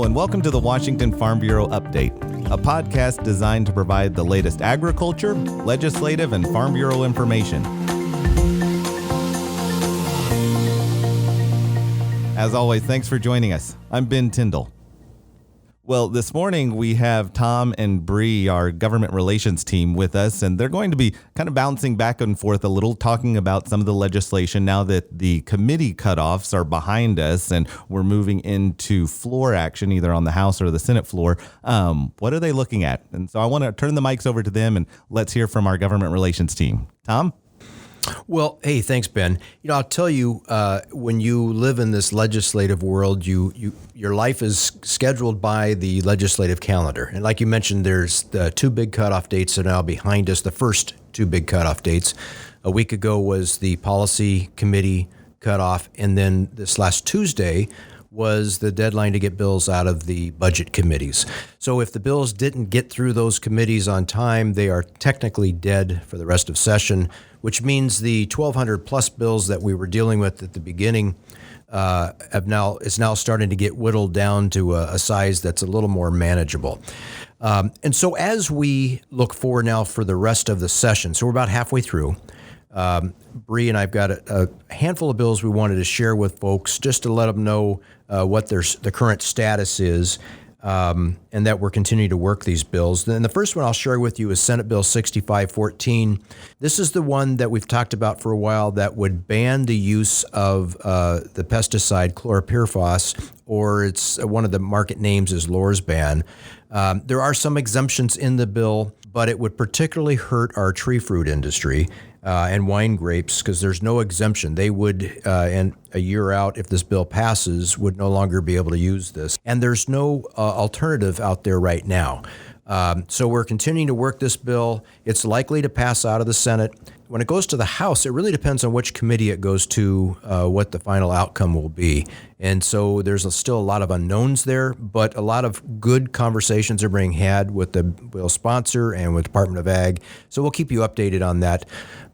Hello, and welcome to the Washington Farm Bureau Update, a podcast designed to provide the latest agriculture, legislative, and Farm Bureau information. As always, thanks for joining us. I'm Ben Tyndall. Well, this morning we have Tom and Bree, our government relations team, with us, and they're going to be kind of bouncing back and forth a little, talking about some of the legislation now that the committee cutoffs are behind us and we're moving into floor action, either on the House or the Senate floor. What are they looking at? And so I want to turn the mics over to them, and let's hear from our government relations team. Tom? Well, hey, thanks, Ben. I'll tell you, when you live in this legislative world, your life is scheduled by the legislative calendar. And like you mentioned, there's the two big cutoff dates are now behind us. The first two big cutoff dates a week ago was the policy committee cutoff. And then this last Tuesday was the deadline to get bills out of the budget committees. So if the bills didn't get through those committees on time, they are technically dead for the rest of session, which means the 1,200 plus bills that we were dealing with at the beginning is now starting to get whittled down to a size that's a little more manageable. And so as we look forward now for the rest of the session, so we're about halfway through, Bree and I've got a handful of bills we wanted to share with folks just to let them know what the current status is, and that we're continuing to work these bills. Then the first one I'll share with you is Senate Bill 6514. This is the one that we've talked about for a while that would ban the use of the pesticide chlorpyrifos, or it's one of the market names is Lorsban. There are some exemptions in the bill, but it would particularly hurt our tree fruit industry and wine grapes because there's no exemption. They would, and a year out, if this bill passes, would no longer be able to use this. And there's no alternative out there right now. So we're continuing to work this bill. It's likely to pass out of the Senate. When it goes to the House, it really depends on which committee it goes to, what the final outcome will be. And so there's still a lot of unknowns there, but a lot of good conversations are being had with the bill sponsor and with Department of Ag. So we'll keep you updated on that.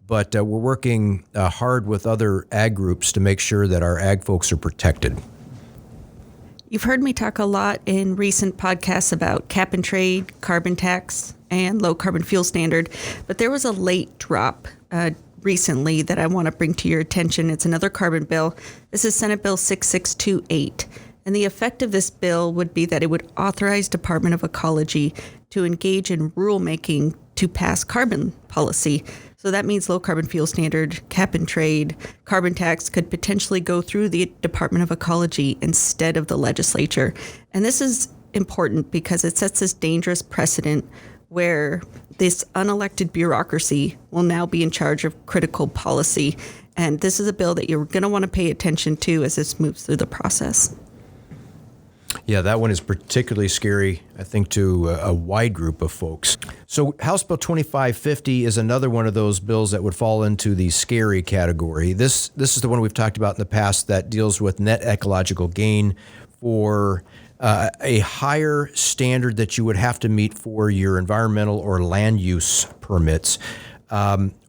But we're working hard with other ag groups to make sure that our ag folks are protected. You've heard me talk a lot in recent podcasts about cap and trade, carbon tax, and low carbon fuel standard, but there was a late drop recently that I want to bring to your attention. It's another carbon bill. This is Senate Bill 6628. And the effect of this bill would be that it would authorize Department of Ecology to engage in rulemaking to pass carbon policy. So that means low carbon fuel standard, cap and trade, carbon tax could potentially go through the Department of Ecology instead of the legislature. And this is important because it sets this dangerous precedent where this unelected bureaucracy will now be in charge of critical policy. And this is a bill that you're going to want to pay attention to as this moves through the process. Yeah, that one is particularly scary, I think, to a wide group of folks. So House Bill 2550 is another one of those bills that would fall into the scary category. This is the one we've talked about in the past that deals with net ecological gain for a higher standard that you would have to meet for your environmental or land use permits.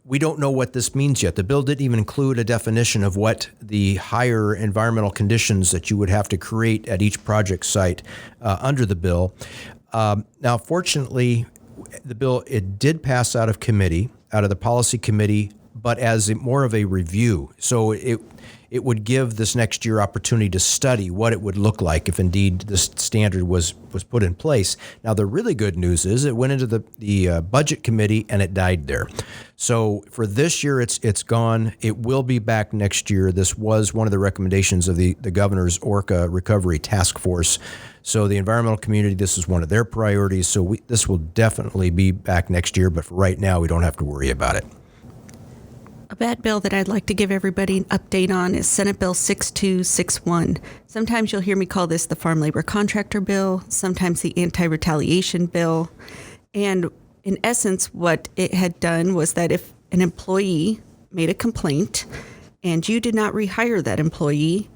We don't know what this means yet. The bill didn't even include a definition of what the higher environmental conditions that you would have to create at each project site under the bill. Now, fortunately, the bill, it did pass out of the policy committee, but as more of a review. So it would give this next year opportunity to study what it would look like if indeed this standard was put in place. Now, the really good news is it went into the budget committee and it died there. So for this year, it's gone. It will be back next year. This was one of the recommendations of the governor's Orca Recovery Task Force. So the environmental community, this is one of their priorities. So this will definitely be back next year. But for right now, we don't have to worry about it. A bad bill that I'd like to give everybody an update on is Senate Bill 6261. Sometimes you'll hear me call this the Farm Labor Contractor Bill, sometimes the Anti-Retaliation Bill. And in essence, what it had done was that if an employee made a complaint and you did not rehire that employee,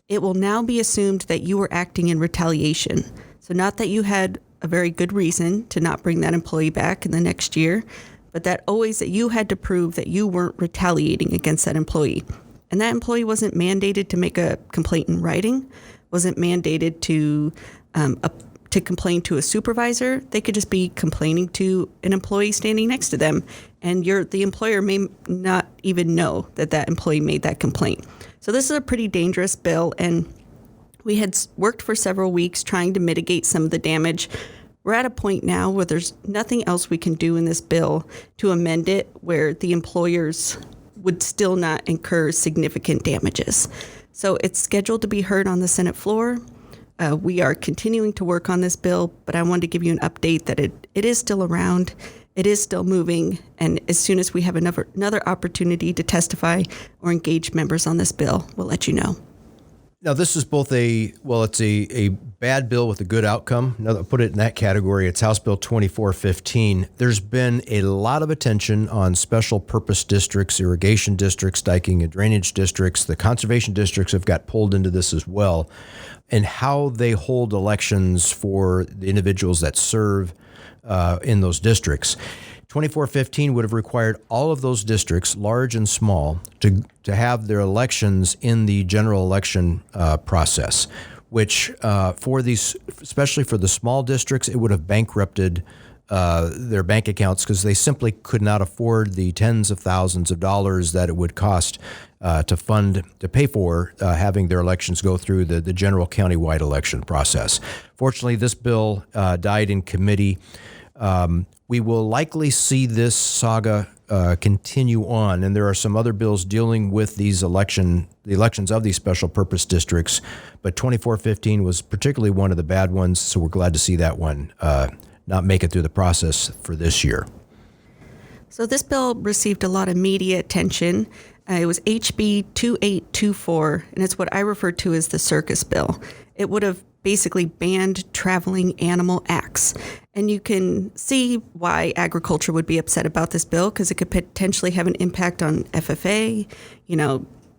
it will now be assumed that you were acting in retaliation. So not that you had a very good reason to not bring that employee back in the next year, but that you had to prove that you weren't retaliating against that employee. And that employee wasn't mandated to make a complaint in writing, wasn't mandated to to complain to a supervisor. They could just be complaining to an employee standing next to them, and the employer may not even know that that employee made that complaint. So this is a pretty dangerous bill, and we had worked for several weeks trying to mitigate some of the damage. We're at a point now where there's nothing else we can do in this bill to amend it where the employers would still not incur significant damages. So it's scheduled to be heard on the Senate floor. We are continuing to work on this bill, but I wanted to give you an update that it is still around, it is still moving, and as soon as we have another opportunity to testify or engage members on this bill, we'll let you know. Now, this is both it's a bad bill with a good outcome. Now, I'll put it in that category. It's House Bill 2415. There's been a lot of attention on special purpose districts, irrigation districts, diking and drainage districts. The conservation districts have got pulled into this as well, and how they hold elections for the individuals that serve in those districts. 2415 would have required all of those districts, large and small, to have their elections in the general election process, which for these, especially for the small districts, it would have bankrupted their bank accounts because they simply could not afford the tens of thousands of dollars that it would cost to pay for having their elections go through the general countywide election process. Fortunately, this bill died in committee. We will likely see this saga continue on, and there are some other bills dealing with the elections of these special purpose districts, but 2415 was particularly one of the bad ones, so we're glad to see that one not make it through the process for this year. So this bill received a lot of media attention. It was HB 2824, and it's what I refer to as the circus bill. It would have basically banned traveling animal acts. And you can see why agriculture would be upset about this bill, because it could potentially have an impact on FFA,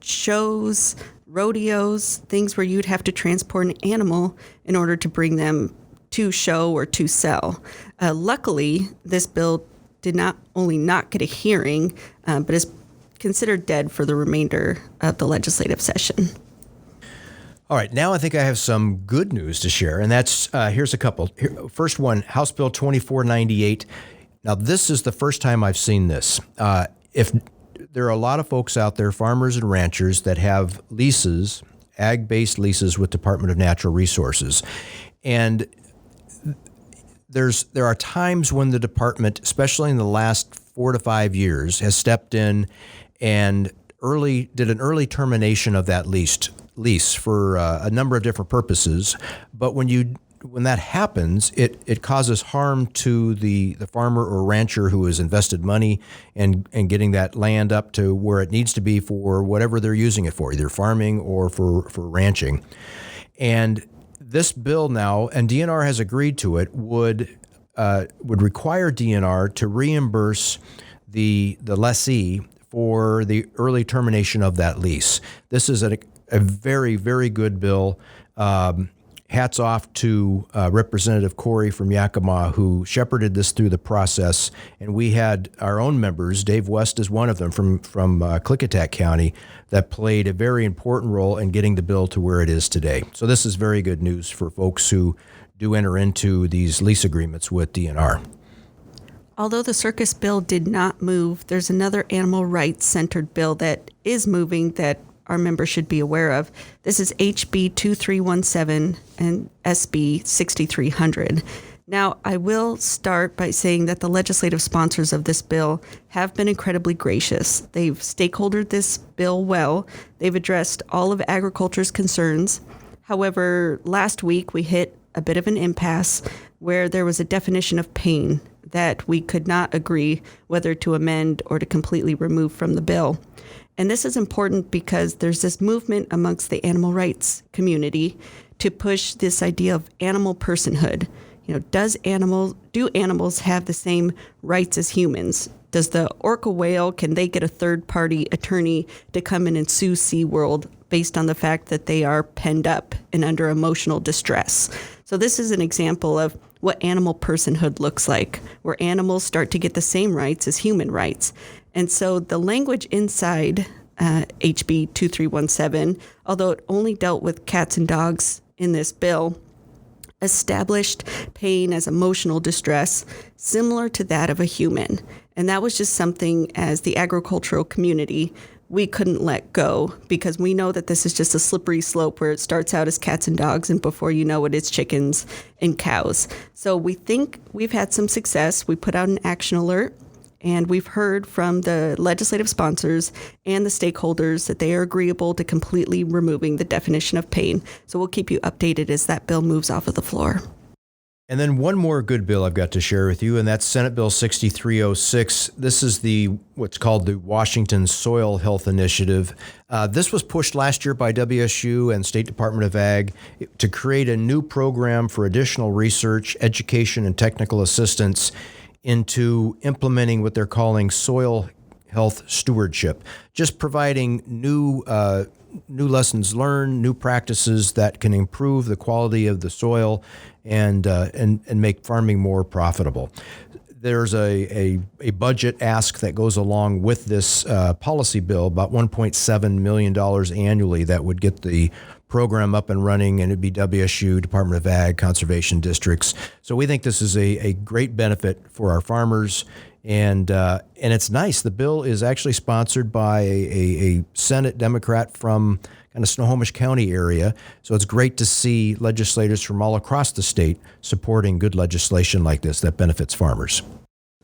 shows, rodeos, things where you'd have to transport an animal in order to bring them to show or to sell. Luckily, this bill did not only not get a hearing, but is considered dead for the remainder of the legislative session. All right, now I think I have some good news to share, and that's, here's a couple. First one, House Bill 2498. Now, this is the first time I've seen this. If there are a lot of folks out there, farmers and ranchers, that have leases, ag-based leases with Department of Natural Resources, and there are times when the department, especially in the last 4 to 5 years, has stepped in and did an early termination of that lease for a number of different purposes. But when that happens, it causes harm to the farmer or rancher who has invested money and getting that land up to where it needs to be for whatever they're using it for, either farming or for ranching. And this bill now, and DNR has agreed to it, would require DNR to reimburse the lessee for the early termination of that lease. This is a very, very good bill. Hats off to Representative Corey from Yakima, who shepherded this through the process. And we had our own members, Dave West is one of them from Klickitat County, that played a very important role in getting the bill to where it is today. So this is very good news for folks who do enter into these lease agreements with DNR. Although the circus bill did not move, there's another animal rights-centered bill that is moving that our members should be aware of. This is HB 2317 and SB 6300. Now, I will start by saying that the legislative sponsors of this bill have been incredibly gracious. They've stakeholdered this bill well. They've addressed all of agriculture's concerns. However, last week we hit a bit of an impasse where there was a definition of pain that we could not agree whether to amend or to completely remove from the bill. And this is important because there's this movement amongst the animal rights community to push this idea of animal personhood. Do animals have the same rights as humans? Does the orca whale, can they get a third-party attorney to come in and sue SeaWorld based on the fact that they are penned up and under emotional distress? So this is an example of what animal personhood looks like, where animals start to get the same rights as human rights. And so the language inside HB 2317, although it only dealt with cats and dogs in this bill, established pain as emotional distress similar to that of a human. And that was just something, as the agricultural community, we couldn't let go, because we know that this is just a slippery slope where it starts out as cats and dogs, and before you know it, it's chickens and cows. So we think we've had some success. We put out an action alert, and we've heard from the legislative sponsors and the stakeholders that they are agreeable to completely removing the definition of pain. So we'll keep you updated as that bill moves off of the floor. And then one more good bill I've got to share with you, and that's Senate Bill 6306. This is what's called the Washington Soil Health Initiative. This was pushed last year by WSU and State Department of Ag to create a new program for additional research, education, and technical assistance into implementing what they're calling soil health stewardship, just providing new lessons learned, new practices that can improve the quality of the soil and make farming more profitable. There's a budget ask that goes along with this policy bill, about $1.7 million annually, that would get the program up and running, and it'd be WSU, Department of Ag, conservation districts. So we think this is a great benefit for our farmers, and it's nice. The bill is actually sponsored by a Senate Democrat from kind of Snohomish County area. So it's great to see legislators from all across the state supporting good legislation like this that benefits farmers.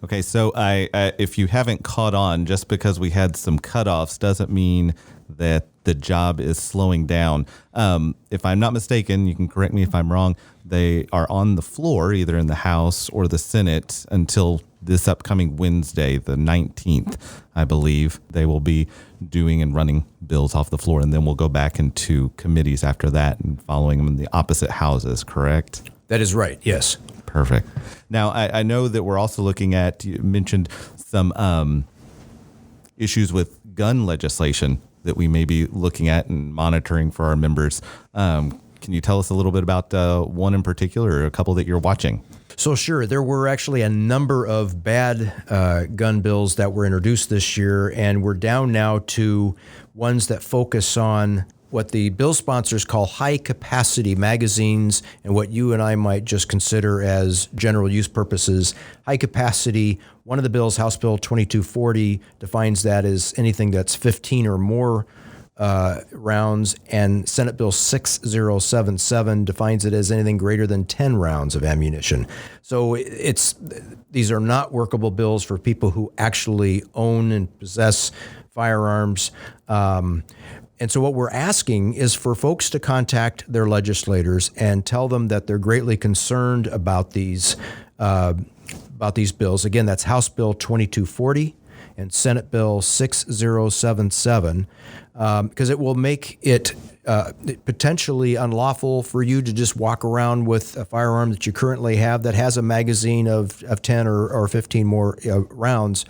Okay, so if you haven't caught on, just because we had some cutoffs doesn't mean that the job is slowing down. If I'm not mistaken, you can correct me if I'm wrong, they are on the floor, either in the House or the Senate, until this upcoming Wednesday, the 19th, I believe. They will be doing and running bills off the floor, and then we'll go back into committees after that and following them in the opposite houses, correct? That is right, yes. Perfect. Now, I know that we're also looking at, you mentioned some issues with gun legislation that we may be looking at and monitoring for our members. Can you tell us a little bit about one in particular, or a couple that you're watching? So sure, there were actually a number of bad gun bills that were introduced this year, and we're down now to ones that focus on what the bill sponsors call high-capacity magazines, and what you and I might just consider as general use purposes. High-capacity, one of the bills, House Bill 2240, defines that as anything that's 15 or more rounds, and Senate Bill 6077 defines it as anything greater than 10 rounds of ammunition. So these are not workable bills for people who actually own and possess firearms. And so what we're asking is for folks to contact their legislators and tell them that they're greatly concerned about these bills. Again, that's House Bill 2240 and Senate Bill 6077, because it will make it potentially unlawful for you to just walk around with a firearm that you currently have that has a magazine of 10 or 15 more rounds.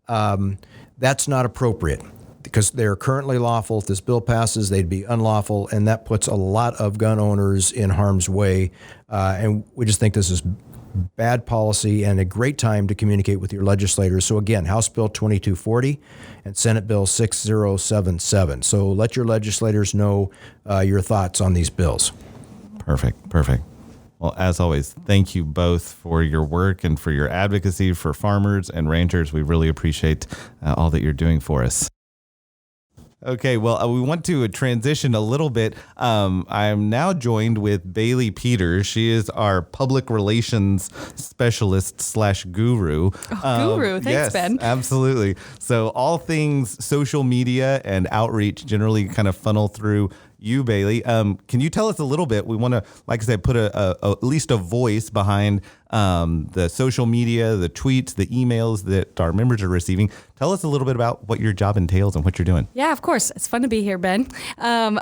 That's not appropriate, because they're currently lawful. If this bill passes, they'd be unlawful, and that puts a lot of gun owners in harm's way. And we just think this is bad policy and a great time to communicate with your legislators. So again, House Bill 2240 and Senate Bill 6077. So let your legislators know your thoughts on these bills. Perfect. Well, as always, thank you both for your work and for your advocacy for farmers and ranchers. We really appreciate all that you're doing for us. Okay, well, we want to transition a little bit. I'm now joined with Bailey Peters. She is our public relations specialist / guru. Guru. Thanks, yes, Ben. Absolutely. So all things social media and outreach generally kind of funnel through you, Bailey. Can you tell us a little bit? We want to, like I said, put at least a voice behind the social media, the tweets, the emails that our members are receiving. Tell us a little bit about what your job entails and what you're doing. Yeah, of course. It's fun to be here, Ben.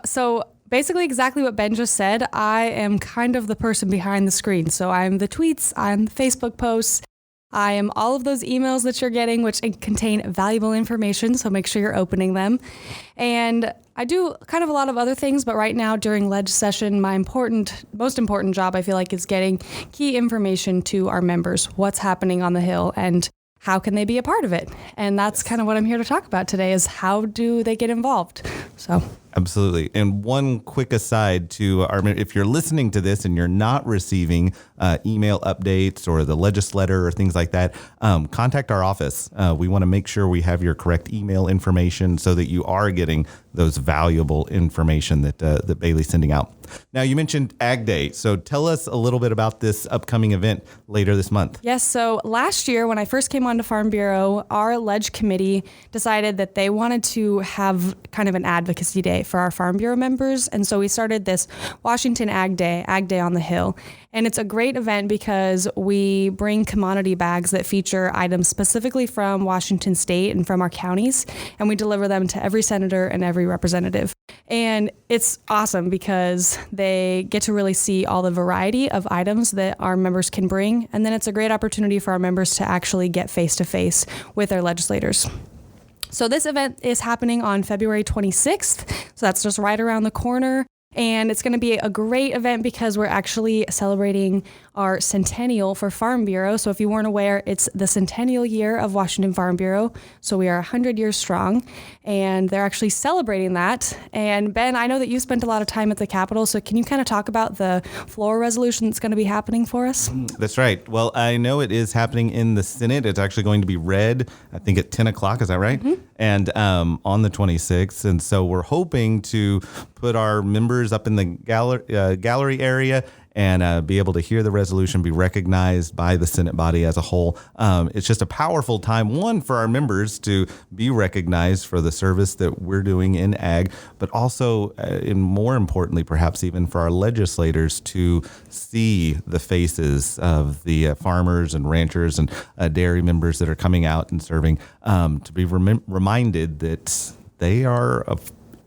So basically exactly what Ben just said. I am kind of the person behind the screen. So I'm the tweets, I'm the Facebook posts, I am all of those emails that you're getting, which contain valuable information, so make sure you're opening them. And I do kind of a lot of other things, but right now during ledge session, my most important job, I feel like, is getting key information to our members, what's happening on the Hill and how can they be a part of it. And that's kind of what I'm here to talk about today, is how do they get involved. So Absolutely. And one quick aside to if you're listening to this and you're not receiving email updates or the legislator or things like that, contact our office. We want to make sure we have your correct email information so that you are getting those valuable information that Bailey's sending out. Now, you mentioned Ag Day. So tell us a little bit about this upcoming event later this month. Yes. So last year, when I first came on to Farm Bureau, our Ledge Committee decided that they wanted to have kind of an advocacy day for our Farm Bureau members. And so we started this Washington Ag Day on the Hill. And it's a great event because we bring commodity bags that feature items specifically from Washington State and from our counties, and we deliver them to every senator and every representative. And it's awesome because they get to really see all the variety of items that our members can bring. And then it's a great opportunity for our members to actually get face-to-face with their legislators. So this event is happening on February 26th. So that's just right around the corner. And it's going to be a great event because we're actually celebrating our centennial for Farm Bureau. So if you weren't aware, it's the centennial year of Washington Farm Bureau. So we are 100 years strong, and they're actually celebrating that. And Ben, I know that you spent a lot of time at the Capitol. So can you kind of talk about the floor resolution that's going to be happening for us? That's right. Well, I know it is happening in the Senate. It's actually going to be read, I think, at 10 o'clock. Is that right? Mm-hmm. And on the 26th. And so we're hoping to put our members up in the gallery area and be able to hear the resolution, be recognized by the Senate body as a whole. It's just a powerful time, one, for our members to be recognized for the service that we're doing in ag, but also, and more importantly, perhaps even for our legislators to see the faces of the farmers and ranchers and dairy members that are coming out and serving, to be reminded that they are a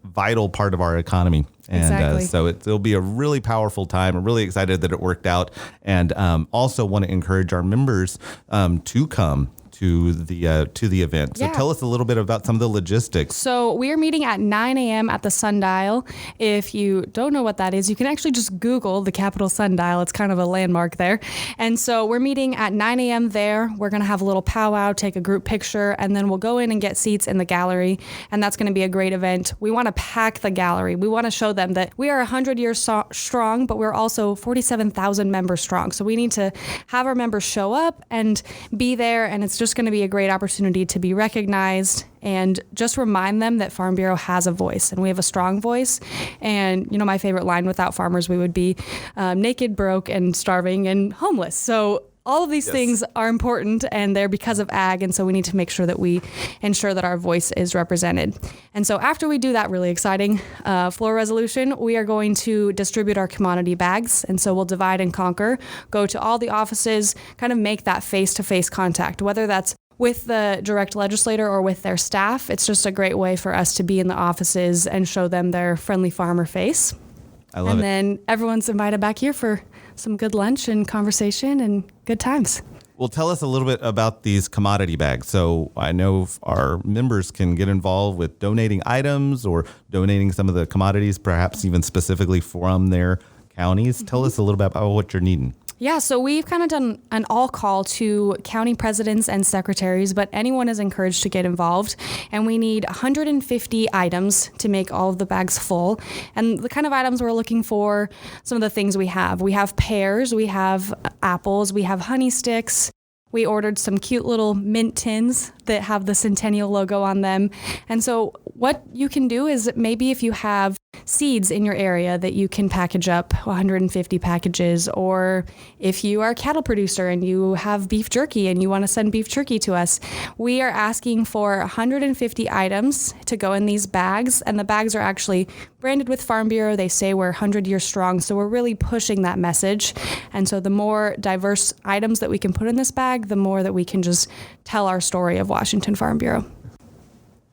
vital part of our economy. And exactly. So it'll be a really powerful time. I'm really excited that it worked out, and also want to encourage our members to come to the event. So tell us a little bit about some of the logistics. So we are meeting at 9 a.m. at the Sundial. If you don't know what that is, you can actually just Google the Capitol Sundial. It's kind of a landmark there. And so we're meeting at 9 a.m. there. We're going to have a little powwow, take a group picture, and then we'll go in and get seats in the gallery. And that's going to be a great event. We want to pack the gallery. We want to show them that we are 100 years strong, but we're also 47,000 members strong. So we need to have our members show up and be there, and it's just going to be a great opportunity to be recognized and just remind them that Farm Bureau has a voice, and we have a strong voice. And, you know, my favorite line, without farmers, we would be naked, broke, and starving and homeless. So all of these things are important, and they're because of ag, and so we need to make sure that we ensure that our voice is represented. And so after we do that really exciting floor resolution, we are going to distribute our commodity bags, and so we'll divide and conquer, go to all the offices, kind of make that face-to-face contact, whether that's with the direct legislator or with their staff. It's just a great way for us to be in the offices and show them their friendly farmer face. I love it. And then everyone's invited back here for some good lunch and conversation and good times. Well, tell us a little bit about these commodity bags. So I know our members can get involved with donating items or donating some of the commodities, perhaps even specifically from their counties. Mm-hmm. Tell us a little bit about what you're needing. Yeah, so we've kind of done an all call to county presidents and secretaries, but anyone is encouraged to get involved. And we need 150 items to make all of the bags full. And the kind of items we're looking for, some of the things we have. We have pears, we have apples, we have honey sticks. We ordered some cute little mint tins that have the Centennial logo on them. And so what you can do is maybe if you have seeds in your area that you can package up 150 packages, or if you are a cattle producer and you have beef jerky and you want to send beef jerky to us, we are asking for 150 items to go in these bags. And the bags are actually branded with Farm Bureau. They say we're 100 years strong. So we're really pushing that message. And so the more diverse items that we can put in this bag, the more that we can just tell our story of Washington Farm Bureau.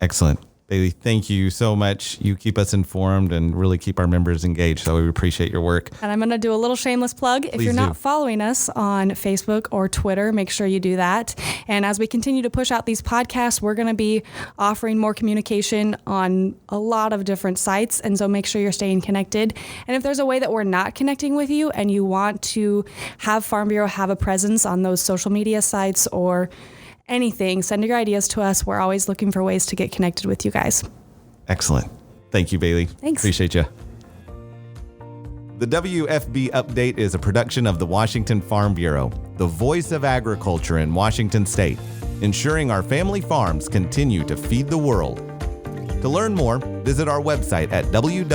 Excellent. Bailey, thank you so much. You keep us informed and really keep our members engaged. So we appreciate your work. And I'm going to do a little shameless plug. If you're not following us on Facebook or Twitter, make sure you do that. And as we continue to push out these podcasts, we're going to be offering more communication on a lot of different sites. And so make sure you're staying connected. And if there's a way that we're not connecting with you and you want to have Farm Bureau have a presence on those social media sites or anything, send your ideas to us. We're always looking for ways to get connected with you guys. Excellent. Thank you, Bailey. Thanks. Appreciate you. The WFB Update is a production of the Washington Farm Bureau, the voice of agriculture in Washington State, ensuring our family farms continue to feed the world. To learn more, visit our website at www.wsfb.com.